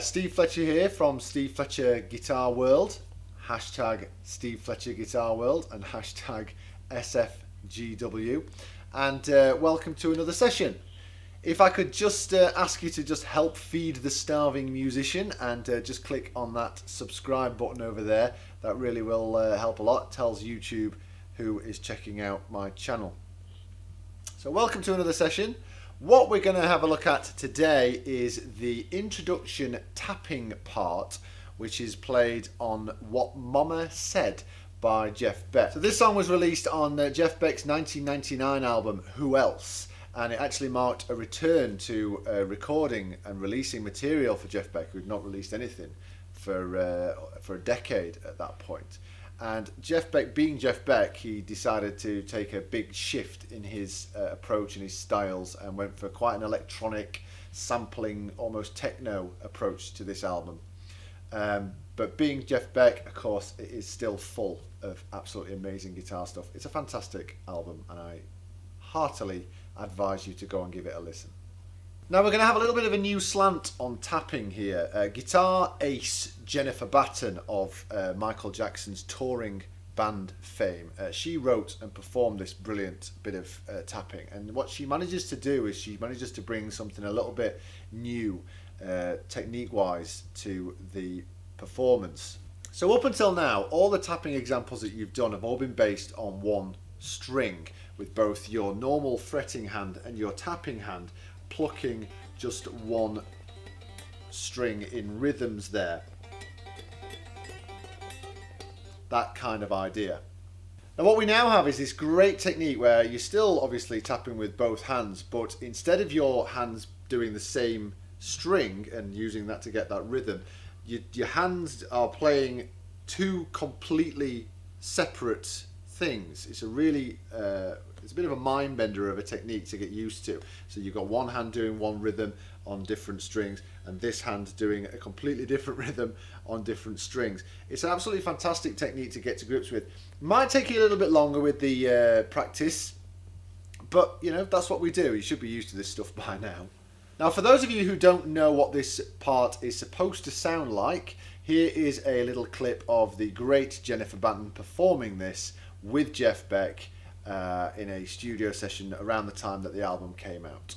Steve Fletcher here from Steve Fletcher Guitar World, hashtag Steve Fletcher Guitar World and hashtag SFGW, and welcome to another session. If I could just ask you to just help feed the starving musician and just click on that subscribe button over there, that really will help a lot. It tells YouTube who is checking out my channel. So welcome to another session. What we're going to have a look at today is the introduction tapping part, which is played on What Mama Said by Jeff Beck. So this song was released on Jeff Beck's 1999 album Who Else, and it actually marked a return to recording and releasing material for Jeff Beck, who had not released anything for a decade at that point. And Jeff Beck, being Jeff Beck, he decided to take a big shift in his approach and his styles and went for quite an electronic, sampling, almost techno approach to this album. But being Jeff Beck, of course, it is still full of absolutely amazing guitar stuff. It's a fantastic album, and I heartily advise you to go and give it a listen. Now we're going to have a little bit of a new slant on tapping here. Guitar ace Jennifer Batten of Michael Jackson's touring band fame. She wrote and performed this brilliant bit of tapping, and what she manages to do is she manages to bring something a little bit new technique-wise to the performance. So up until now, all the tapping examples that you've done have all been based on one string, with both your normal fretting hand and your tapping hand plucking just one string in rhythms there. That kind of idea. Now what we now have is this great technique where you're still obviously tapping with both hands, but instead of your hands doing the same string and using that to get that rhythm, your hands are playing two completely separate things. It's a really it's a bit of a mind bender of a technique to get used to. So you've got one hand doing one rhythm on different strings and this hand doing a completely different rhythm on different strings. It's an absolutely fantastic technique to get to grips with. Might take you a little bit longer with the practice, but you know, that's what we do. You should be used to this stuff by now. Now for those of you who don't know what this part is supposed to sound like, here is a little clip of the great Jennifer Batten performing this with Jeff Beck in a studio session around the time that the album came out.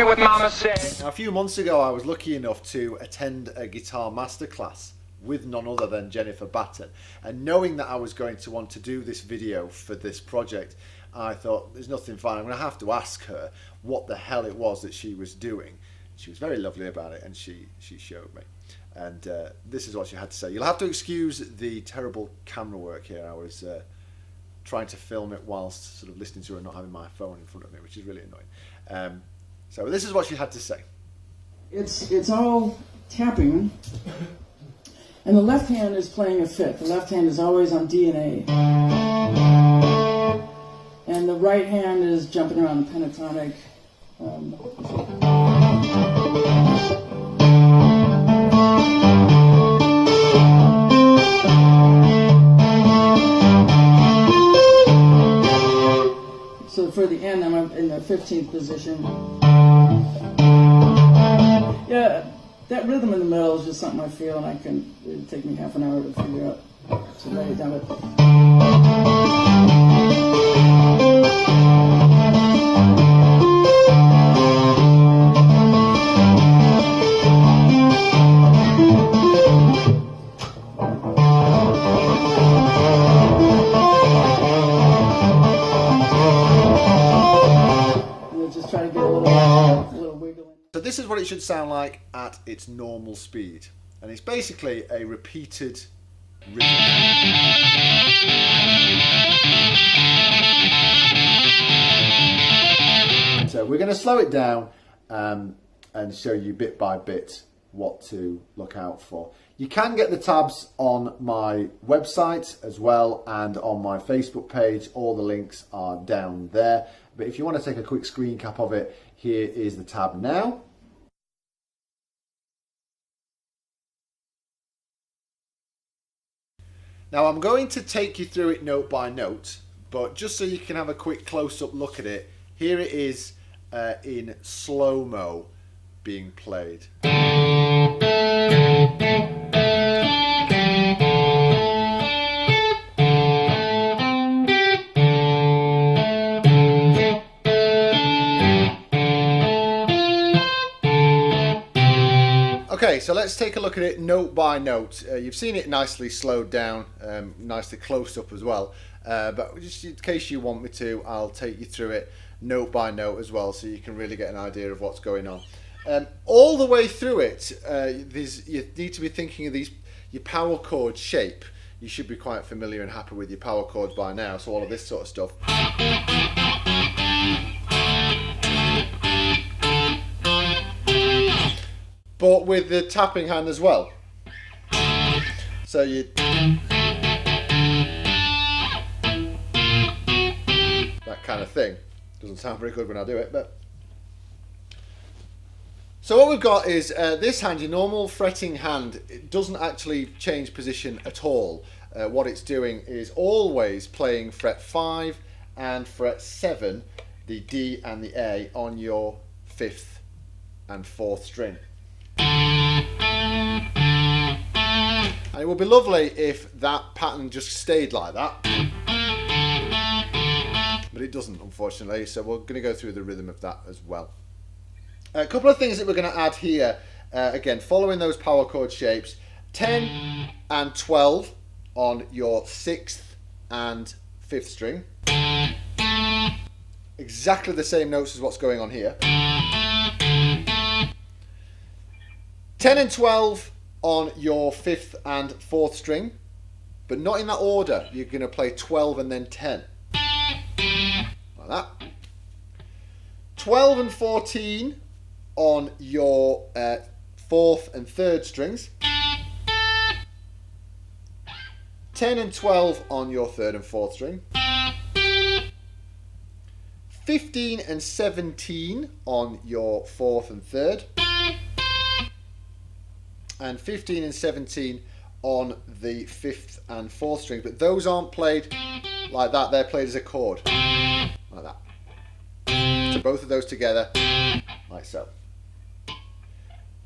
What Mama Said. Now, a few months ago I was lucky enough to attend a guitar masterclass with none other than Jennifer Batten, and knowing that I was going to want to do this video for this project, I thought there's nothing fine, I'm going to have to ask her what the hell it was that she was doing. She was very lovely about it, and she showed me, and this is what she had to say. You'll have to excuse the terrible camera work here. I was trying to film it whilst sort of listening to her and not having my phone in front of me, which is really annoying. So this is what she had to say. It's all tapping, and the left hand is playing a fifth. The left hand is always on D and A, and the right hand is jumping around the pentatonic. So for the end, I'm in the 15th position. Yeah, that rhythm in the middle is just something I feel, and it'd take me half an hour to figure out to write it down. And just try to get a little wiggle. So this is what it should sound like at its normal speed, and it's basically a repeated rhythm. So we're going to slow it down and show you bit by bit what to look out for. You can get the tabs on my website as well and on my Facebook page. All the links are down there. But if you want to take a quick screen cap of it, here is the tab now. Now I'm going to take you through it note by note, but just so you can have a quick close-up look at it, here it is in slow-mo being played. Okay, so let's take a look at it note by note. You've seen it nicely slowed down, nicely close up as well. But just in case you want me to, I'll take you through it note by note as well, so you can really get an idea of what's going on. All the way through it, you need to be thinking of your power chord shape. You should be quite familiar and happy with your power chords by now, so all of this sort of stuff. But with the tapping hand as well. So you... that kind of thing. Doesn't sound very good when I do it, but... So what we've got is this hand, your normal fretting hand, it doesn't actually change position at all. What it's doing is always playing fret 5 and fret 7, the D and the A, on your 5th and 4th string. And it would be lovely if that pattern just stayed like that, but it doesn't, unfortunately, so we're going to go through the rhythm of that as well. A couple of things that we're going to add here, again following those power chord shapes: 10 and 12 on your 6th and 5th string, exactly the same notes as what's going on here. 10 and 12 on your 5th and 4th string, but not in that order. You're going to play 12 and then 10. Like that. 12 and 14 on your 4th and 3rd strings. 10 and 12 on your 3rd and 4th string. 15 and 17 on your 4th and 3rd. And 15 and 17 on the 5th and 4th string, but those aren't played like that, they're played as a chord, like that. So both of those together, like so.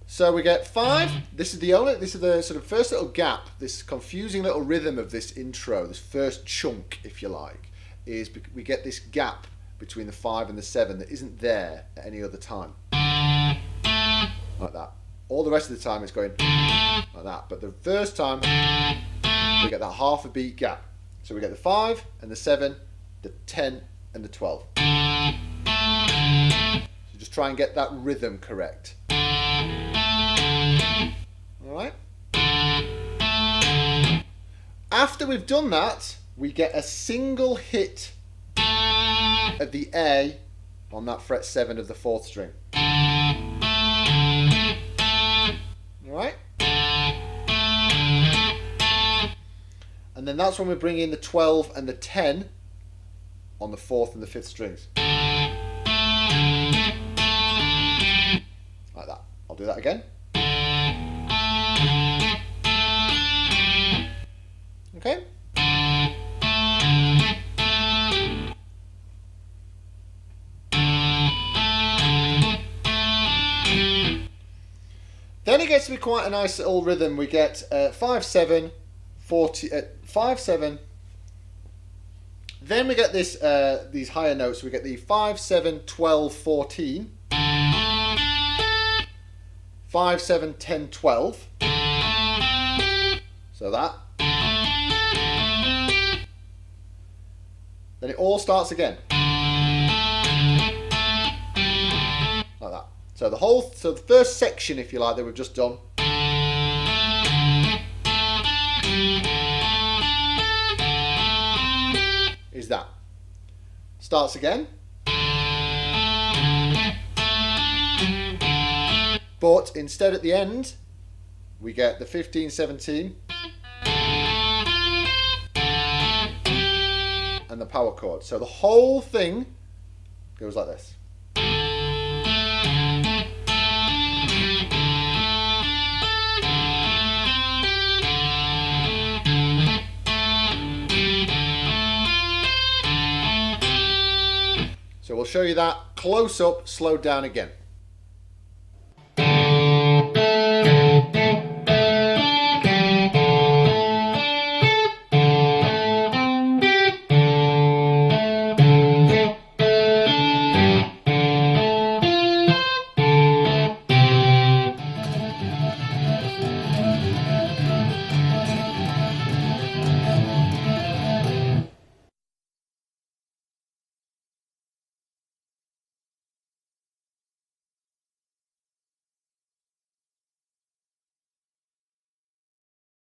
So we get 5, this is the sort of first little gap, this confusing little rhythm of this intro, this first chunk, if you like, is we get this gap between the 5 and the 7 that isn't there at any other time, like that. All the rest of the time it's going like that, but the first time we get that half a beat gap. So we get the 5 and the 7, the 10 and the 12. So just try and get that rhythm correct. Alright? After we've done that, we get a single hit of the A on that fret 7 of the 4th string. Alright? And then that's when we bring in the 12 and the 10 on the 4th and the 5th strings. Like that. I'll do that again. Okay? Then it gets to be quite a nice little rhythm. We get 5, 7, 40, 5, 7. Then we get this these higher notes. We get the 5, 7, 12, 14. 5, 7, 10, 12. So that. Then it all starts again. Like that. So the first section, if you like, that we've just done, is that. Starts again. But instead at the end, we get the 15-17 and the power chord. So the whole thing goes like this. So we'll show you that close up, slowed down again.